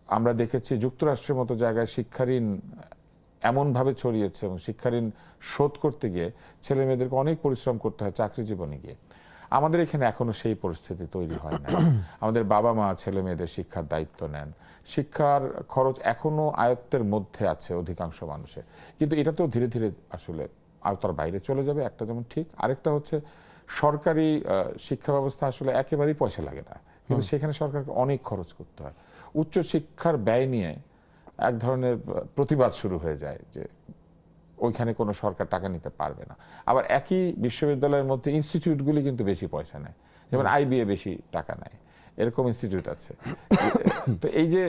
আমরা দেখেছি যুক্তরাষ্ট্রের মতো জায়গায় শিক্ষাঋণ এমনভাবে ছড়িয়েছে এবং শিক্ষাঋণ শোধ করতে গিয়ে ছেলে মেয়েদেরকে অনেক পরিশ্রম করতে হয় চাকরি জীবনে গিয়ে। আমাদের এখানে এখনো সেই পরিস্থিতি তৈরি হয় না। আমাদের বাবা মা ছেলে মেয়েদের শিক্ষার দায়িত্ব নেন, শিক্ষার খরচ এখনো আয়ত্তের মধ্যে আছে অধিকাংশ মানুষের, কিন্তু এটাতেও ধীরে ধীরে আসলে আওতার বাইরে চলে যাবে। একটা যেমন ঠিক, আরেকটা হচ্ছে সরকারি শিক্ষা ব্যবস্থা আসলে একেবারেই পয়সা লাগে না, কিন্তু সেখানে সরকারকে অনেক খরচ করতে হয়। উচ্চ শিক্ষার ব্যয় নিয়ে এক ধরনের প্রতিবাদ শুরু হয়ে যায় যে ওইখানে কোনো সরকার টাকা নিতে পারবে না। আবার একই বিশ্ববিদ্যালয়ের মধ্যে ইনস্টিটিউটগুলি কিন্তু বেশি পয়সা নেয়, যেমন আইবিএ বেশি টাকা নেয়, এরকম ইনস্টিটিউট আছে। তো এই যে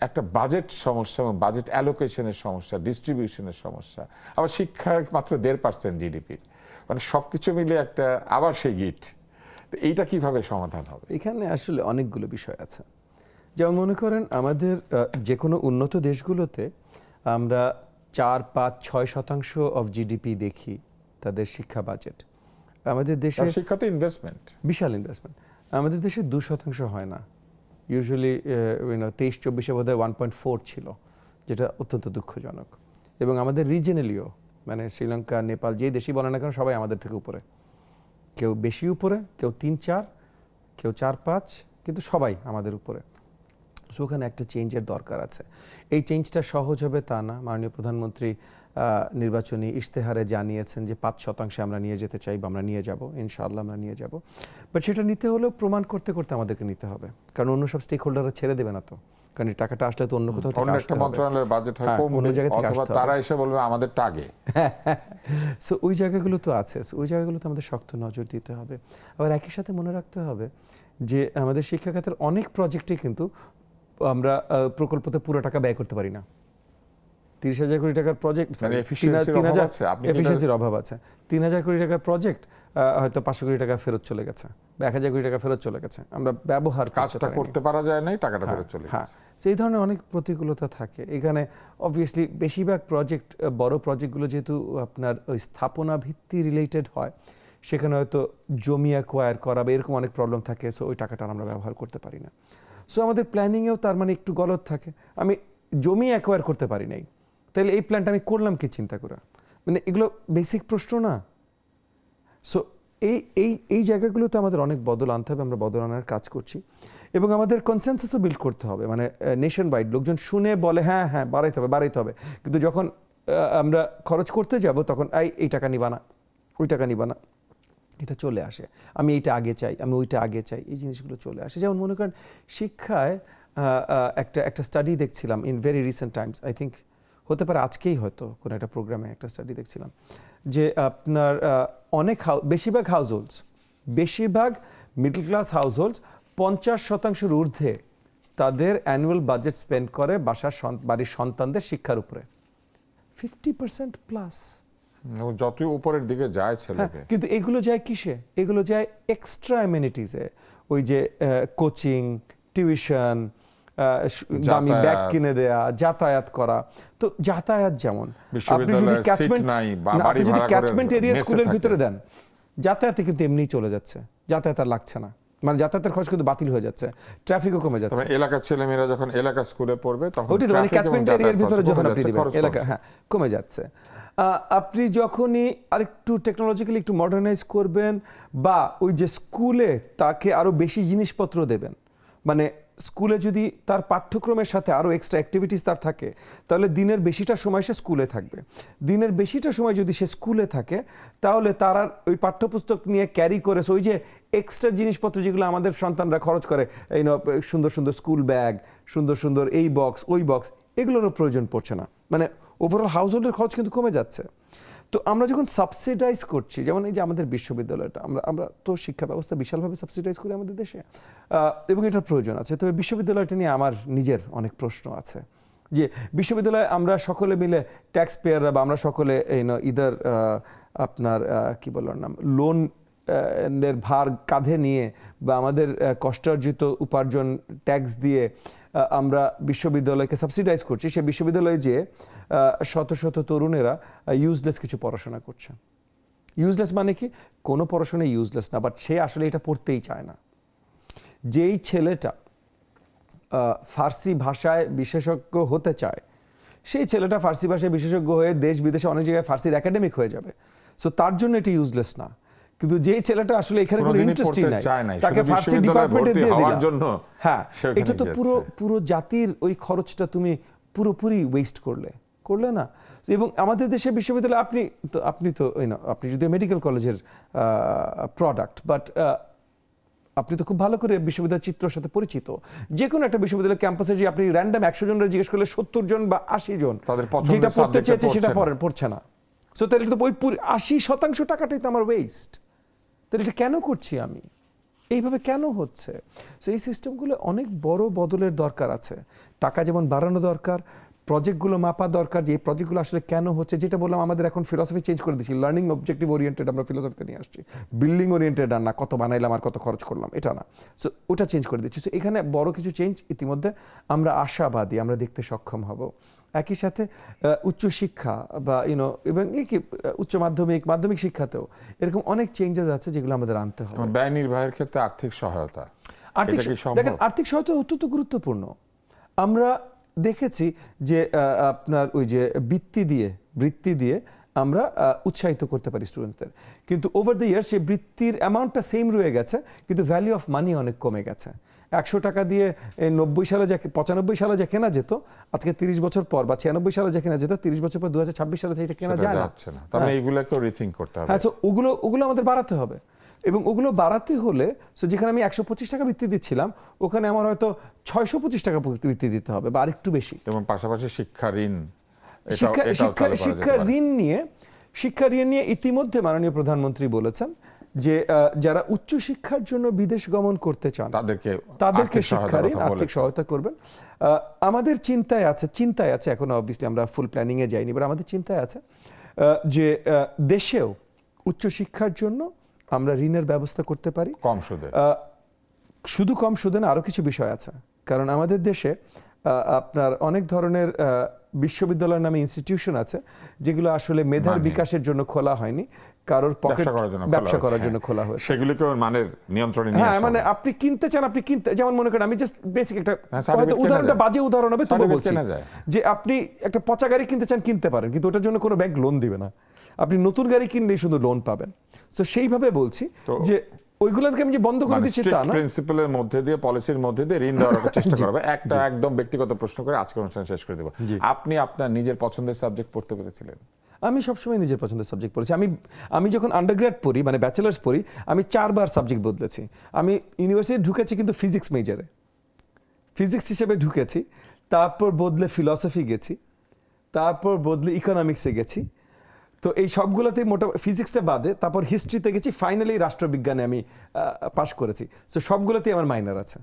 একটা বাজেট সমস্যা এবং বাজেট অ্যালোকেশনের সমস্যা, ডিস্ট্রিবিউশনের সমস্যা, আবার শিক্ষার মাত্র 1.5% জিডিপির, মানে সবকিছু মিলে একটা আবার সেই গিট। এইটা কিভাবে সমাধান হবে? এখানে আসলে অনেকগুলো বিষয় আছে। যেমন মনে করেন আমাদের যে কোনো উন্নত দেশগুলোতে আমরা 4, 5, 6% অফ জিডিপি দেখি তাদের শিক্ষা বাজেট। আমাদের দেশে শিক্ষাতে ইনভেস্টমেন্ট, বিশাল ইনভেস্টমেন্ট। আমাদের দেশে 2% হয় না। ইউজুয়ালি 23-24 বোধহয় 1.4 ছিল, যেটা অত্যন্ত দুঃখজনক। এবং আমাদের রিজনালিও, মানে শ্রীলঙ্কা, নেপাল, যে দেশই বলে না কেন সবাই আমাদের থেকে উপরে। কেউ বেশি উপরে, কেউ 3-4, কেউ 4-5, কিন্তু সবাই আমাদের উপরে। সো ওখানে একটা চেঞ্জের দরকার আছে। এই চেঞ্জটা সহজ হবে তা না। মাননীয় প্রধানমন্ত্রী নির্বাচনী ইশতেহারে জানিয়েছেন যে 5% আমরা নিয়ে যেতে চাই, বা আমরা নিয়ে যাব, ইনশাআল্লাহ আমরা নিয়ে যাব। বাট সেটা নিতে হলেও প্রমাণ করতে করতে আমাদেরকে নিতে হবে, কারণ অন্য সব স্টেক হোল্ডাররা ছেড়ে দেবে না তো। কারণ এই টাকাটা আসলে তো অন্য কোথাও থেকে আসতে হবে, মন্ত্রণালয়ের বাজেট হয় কমবে, অথবা তারা এসে বলবে আমাদের টাগে। সো ওই জায়গাগুলো তো আছে, ওই জায়গাগুলোতে আমাদের শক্ত নজর দিতে হবে। আবার একই সাথে মনে রাখতে হবে যে আমাদের শিক্ষা খাতের অনেক প্রজেক্টে কিন্তু আমরা প্রকল্পতে পুরো টাকা ব্যয় করতে পারি না। 30,000 কোটি টাকার প্রজেক্ট, এফিসিয়েন্সির অভাব আছে। 3,000 কোটি টাকার প্রজেক্ট হয়তো 500 কোটি টাকা ফেরত চলে গেছে, বা 1,000 কোটি টাকা ফেরত চলে গেছে, আমরা ব্যবহার কাজটা করতে পারা যায় না, টাকাটা ফেরত চলে গেছে। হ্যাঁ, সেই ধরনের অনেক প্রতিকূলতা থাকে এখানে। অবভিয়াসলি বেশিরভাগ প্রজেক্ট, বড় প্রজেক্টগুলো যেহেতু আপনার ওই স্থাপনা ভিত্তি রিলেটেড হয়, সেখানে হয়তো জমি অ্যাকোয়ার করা বা এরকম অনেক প্রবলেম থাকে। সো ওই টাকাটা আমরা ব্যবহার করতে পারি না। সো আমাদের প্ল্যানিংয়েও তার মানে একটু গলত থাকে। আমি জমি অ্যাকোয়ার করতে পারি নাই, তাহলে এই প্ল্যানটা আমি করলাম কি চিন্তা করে? মানে এগুলো বেসিক প্রশ্ন না। সো এই জায়গাগুলোতে আমাদের অনেক বদল আনতে হবে। আমরা বদল আনার কাজ করছি, এবং আমাদের কনসেনসাসও বিল্ড করতে হবে। মানে নেশন ওয়াইড লোকজন শুনে বলে হ্যাঁ হ্যাঁ বাড়াইতে হবে, কিন্তু যখন আমরা খরচ করতে যাব তখন এই টাকা নিবা না, ওই টাকা নিবা না, এটা চলে আসে। আমি এইটা আগে চাই, আমি ওইটা আগে চাই, এই জিনিসগুলো চলে আসে। যেমন মনে করেন শিক্ষায় একটা স্টাডি দেখছিলাম in very recent Times, I think হতে পারে আজকেই, হয়তো কোনো একটা প্রোগ্রামে একটা স্টাডি দেখছিলাম, যে আপনার বেশিরভাগ মিডল ক্লাস হাউসহোল্ডস 50% ঊর্ধ্বে তাদের অ্যানুয়াল বাজেট স্পেন্ড করে বাড়ির সন্তানদের শিক্ষার উপরে। 50% প্লাস। যতই উপরের দিকে যায় ছেলেকে, কিন্তু এগুলো যায় কিসে? এগুলো যায় এক্সট্রা অ্যামেনিটিসে। ওই যে কোচিং, টিউশন, দামি ব্যাগ কিনে দেয়া, যাতায়াত করা। তো যাতায়াত যেমন আপনি যদি ক্যাচমেন্ট এরিয়া স্কুলের ভিতরে দেন, যাতায়াতে কিন্তু এমনিই চলে যাচ্ছে, যাতায়াত আর লাগছে না। মানে যাতায়াতের খরচ কিন্তু বাতিল হয়ে যাচ্ছে, ট্রাফিকও কমে যাচ্ছে। এলাকার ছেলেমেয়েরা যখন এলাকা স্কুলে পড়বে তখন ক্যাচমেন্ট এরিয়ার ভিতরে যখন আপনি দিবেন, এলাকা কমে যাচ্ছে। আপনি যখনই আরেকটু টেকনোলজিক্যালি একটু মডার্নাইজ করবেন, বা ওই যে স্কুলে তাকে আরো বেশি জিনিসপত্র দেবেন, মানে স্কুলে যদি তার পাঠ্যক্রমের সাথে আরও এক্সট্রা অ্যাক্টিভিটিস তার থাকে, তাহলে দিনের বেশিটা সময় সে স্কুলে থাকবে। দিনের বেশিটা সময় যদি সে স্কুলে থাকে, তাহলে তার আর ওই পাঠ্যপুস্তক নিয়ে ক্যারি করে ওই যে এক্সট্রা জিনিসপত্র যেগুলো আমাদের সন্তানরা খরচ করে, এই সুন্দর সুন্দর স্কুল ব্যাগ, সুন্দর সুন্দর এই বক্স ওই বক্স, এগুলোরও প্রয়োজন পড়ছে না। মানে ওভারঅল হাউসহোল্ডের খরচ কিন্তু কমে যাচ্ছে। তো আমরা যখন সাবসিডাইজ করছি, যেমন এই যে আমাদের বিশ্ববিদ্যালয়টা, আমরা তো শিক্ষা ব্যবস্থা বিশালভাবে সাবসিডাইজ করি আমাদের দেশে, এবং এটার প্রয়োজন আছে। তবে বিশ্ববিদ্যালয়টা নিয়ে আমার নিজের অনেক প্রশ্ন আছে, যে বিশ্ববিদ্যালয়ে আমরা সকলে মিলে ট্যাক্স পেয়াররা, বা আমরা সকলে ইদার আপনার কি বলার নাম লোন এর ভার কাঁধে নিয়ে, বা আমাদের কষ্টার্জিত উপার্জন ট্যাক্স দিয়ে আমরা বিশ্ববিদ্যালয়কে সাবসিডাইজ করছি। সে বিশ্ববিদ্যালয়ে যে শত শত তরুণেরা ইউজলেস কিছু পড়াশোনা করছে। ইউজলেস মানে কি? কোনো পড়াশোনা ইউজলেস না, বাট সে আসলে এটা পড়তেই চায় না। যেই ছেলেটা ফার্সি ভাষায় বিশেষজ্ঞ হতে চায়, সেই ছেলেটা ফার্সি ভাষায় বিশেষজ্ঞ হয়ে দেশ বিদেশে অনেক জায়গায় ফার্সির একাডেমিক হয়ে যাবে। সো তার জন্য এটি ইউজলেস না। কিন্তু যেই ছেলেটা আসলে এখানে কোনো ইন্টারেস্টই নাই, তাকে ফার্সি ডিপার্টমেন্টে দিয়ে দিলাম, হ্যাঁ, এটা তো পুরো জাতির ওই খরচটা তুমি পুরোপুরি ওয়েস্ট করলে না। এবং আমাদের দেশে বিশ্ববিদ্যালয় আপনি তো আপনি যদি মেডিকেল কলেজের প্রোডাক্ট, বাট আপনি তো খুব ভালো করে বিশ্ববিদ্যালয়ের চিত্রের সাথে পরিচিত। যে কোনো একটা বিশ্ববিদ্যালয় ক্যাম্পাসে যে আপনি র্যান্ডম 100 জনের জিজ্ঞেস করলে 70 জন বা 80 জন যেটা পড়তে চেয়েছে সেটা পড়ছে না। সো তাহলে তো ওই 80% টাকাটাই তো আমার ওয়েস্ট। তাহলে এটা কেন করছি আমি, এইভাবে কেন হচ্ছে? সো এই সিস্টেমগুলো অনেক বড় বদলের দরকার আছে। টাকা যেমন বাড়ানো দরকার, প্রজেক্টগুলো মাপা দরকার, যে এই প্রজেক্টগুলো আসলে কেন হচ্ছে। যেটা বললাম, আমাদের এখন ফিলসফি চেঞ্জ করে দিচ্ছি, লার্নিং অবজেক্টিভ ওরিয়েন্টেড আমরা ফিলসফিতে নিয়ে আসছি। বিল্ডিং ওরিয়েন্টেড আর না, কত বানাইলাম আর কত খরচ করলাম, এটা না। সো ওটা চেঞ্জ করে দিচ্ছি। সো এখানে বড় কিছু চেঞ্জ ইতিমধ্যে আমরা আশাবাদী, আমরা দেখতে সক্ষম হব। একই সাথে উচ্চশিক্ষা বা এবং উচ্চ মাধ্যমিক শিক্ষাতেও এরকম অনেক চেঞ্জেস আছে যেগুলো আমাদের আনতে হবে। ব্যয় নির্বাহের ক্ষেত্রে আর্থিক সহায়তা, দেখেন আর্থিক সহায়তা অত্যন্ত গুরুত্বপূর্ণ। আমরা দেখেছি যে আপনার ওই যে বৃত্তি দিয়ে আমরা উৎসাহিত করতে পারি স্টুডেন্টসদের, কিন্তু ওভার দ্য ইয়ার সেই বৃত্তির অ্যামাউন্টটা সেম রয়ে গেছে, কিন্তু ভ্যালু অফ মানি অনেক কমে গেছে। 100 টাকা দিয়ে 95 সালে যা কেনা যেত, আজকে 30 বছর পর বা 96 সালে যা কেনা যেত, 30 বছর পর 2026 সালে এটা কেনা যায় না। তাহলে এইগুলোকেও রিথিঙ্ক করতে হবে। হ্যাঁ, সো ওগুলো আমাদের বাড়াতে হবে। এবং ওগুলো বাড়াতে হলে যেখানে আমি 125 টাকা বৃত্তি দিচ্ছিলাম, ওখানে আমার হয়তো 625 টাকা বৃত্তি দিতে হবে বা আরেকটু বেশি। এবং পাশাপাশি শিক্ষা ঋণ নিয়ে ইতিমধ্যে মাননীয় প্রধানমন্ত্রী বলেছেন যে যারা উচ্চশিক্ষার জন্য বিদেশ গমন করতে চান তাদেরকে শিক্ষা ঋণ আর্থিক সহায়তা করবেন। আমাদের চিন্তায় আছে, এখন অবভিয়াসলি আমরা ফুল প্ল্যানিং এ যাইনি, বাট আমাদের চিন্তায় আছে যে দেশেও উচ্চশিক্ষার জন্য আমরা ঋণের ব্যবস্থা করতে পারি কম সুদে। শুধু কম সুদে না, আরো কিছু বিষয় আছে। কারণ আমাদের দেশে আপনার অনেক ধরনের বিশ্ববিদ্যালয়ের নামে ইনস্টিটিউশন আছে যেগুলো আসলে মেধার বিকাশের জন্য খোলা হয়নি, কারোর পকেট ব্যবসা করার জন্য খোলা হয়েছে। সেগুলিকে মানের নিয়ন্ত্রণে নিয়ে হ্যাঁ, মানে আপনি কিনতে চান, যেমন মনে করেন, আমি জাস্ট বেসিক একটা হয়তো উদাহরণটা বাজে উদাহরণ হবে, তবু বলছি যে আপনি একটা পচা গাড়ি কিনতে চান, কিনতে পারেন, কিন্তু ওটার জন্য কোনো ব্যাংক লোন দিবে না। আপনি নতুন গাড়ি কিনলেই শুধু লোন পাবেন। সো সেইভাবে বলছি যে ওইগুলোকে আমি যে বন্ধ করে দিচ্ছি তা না, প্রিন্সিপালের মধ্যে দিয়ে, পলিসির মধ্যে দিয়ে ঋণ দেওয়ার চেষ্টা করবে। একটা একদম ব্যক্তিগত প্রশ্ন করে আজকের অনুষ্ঠান শেষ করে দেব। আপনি আপনার নিজের পছন্দের সাবজেক্ট পড়তে পেরেছিলেন? আমি সবসময় নিজের পছন্দের সাবজেক্ট পড়েছি। আমি যখন আন্ডারগ্রেড পড়ি, মানে ব্যাচেলার্স পড়ি, আমি 4 বার সাবজেক্ট বদলেছি। আমি ইউনিভার্সিটি ঢুকেছি কিন্তু ফিজিক্স মেজরে, ফিজিক্স হিসেবে ঢুকেছি, তারপর বদলে ফিলসফি গেছি, তারপর বদলে ইকোনমিক্সে গেছি। তো এই সবগুলোতেই মোটামুটি ফিজিক্সটা বাদে, তারপর হিস্ট্রিতে গেছি, ফাইনালি রাষ্ট্রবিজ্ঞানে আমি পাশ করেছি। সো সবগুলোতেই আমার মাইনার আছে।